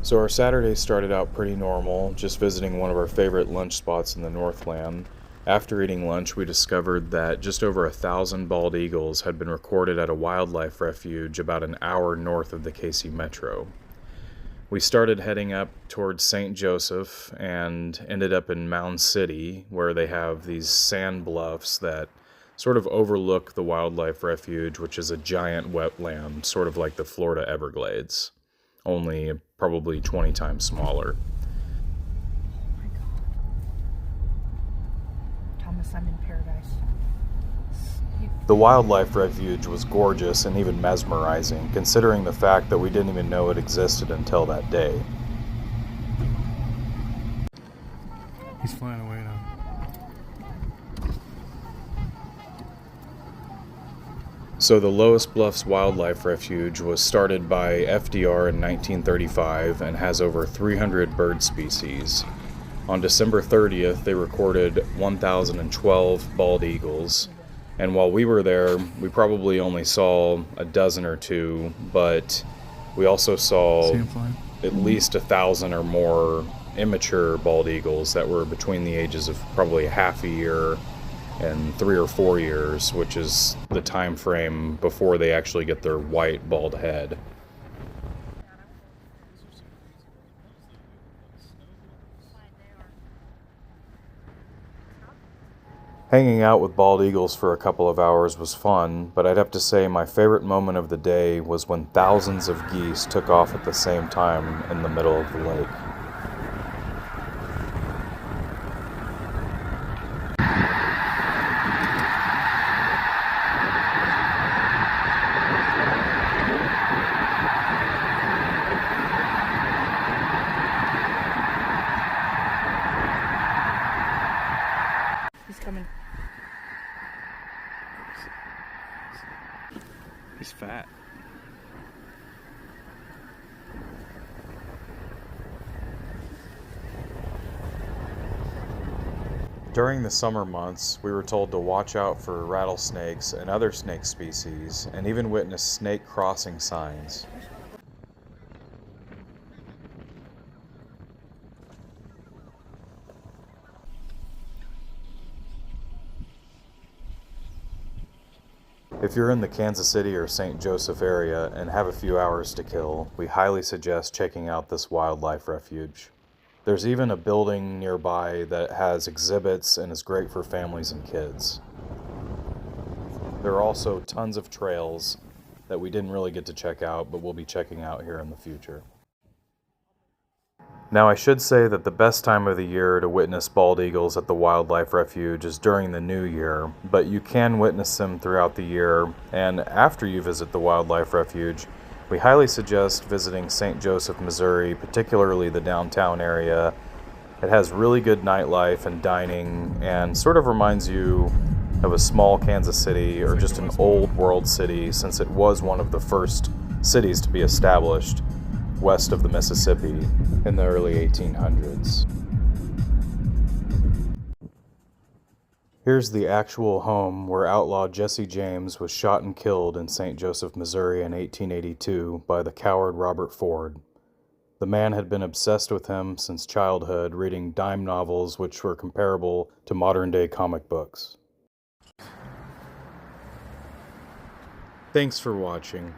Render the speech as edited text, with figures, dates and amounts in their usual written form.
So our Saturday started out pretty normal, just visiting one of our favorite lunch spots in the Northland. After eating lunch, we discovered that just over 1,000 bald eagles had been recorded at a wildlife refuge about an hour north of the KC Metro. We started heading up towards St. Joseph and ended up in Mound City, where they have these sand bluffs that sort of overlook the wildlife refuge, which is a giant wetland, sort of like the Florida Everglades, only probably 20 times smaller. Oh my God. Thomas, I'm in paradise. The wildlife refuge was gorgeous and even mesmerizing, considering the fact that we didn't even know it existed until that day. He's flying away now. So the Loess Bluffs Wildlife Refuge was started by FDR in 1935 and has over 300 bird species. On December 30th, they recorded 1,012 bald eagles. And while we were there, we probably only saw a dozen or two, but we also saw at least 1,000 or more immature bald eagles that were between the ages of probably half a year and 3 or 4 years, which is the time frame before they actually get their white bald head. Hanging out with bald eagles for a couple of hours was fun, but I'd have to say my favorite moment of the day was when thousands of geese took off at the same time in the middle of the lake. He's coming. He's fat. During the summer months, we were told to watch out for rattlesnakes and other snake species, and even witness snake crossing signs. If you're in the Kansas City or St. Joseph area and have a few hours to kill, we highly suggest checking out this wildlife refuge. There's even a building nearby that has exhibits and is great for families and kids. There are also tons of trails that we didn't really get to check out, but we'll be checking out here in the future. Now, I should say that the best time of the year to witness bald eagles at the wildlife refuge is during the new year, but you can witness them throughout the year, and after you visit the wildlife refuge, we highly suggest visiting St. Joseph, Missouri, particularly the downtown area. It has really good nightlife and dining, and sort of reminds you of a small Kansas City or just an old world city, since it was one of the first cities to be established west of the Mississippi in the early 1800s. Here's the actual home where outlaw Jesse James was shot and killed in St. Joseph, Missouri in 1882 by the coward Robert Ford. The man had been obsessed with him since childhood, reading dime novels which were comparable to modern-day comic books. Thanks for watching.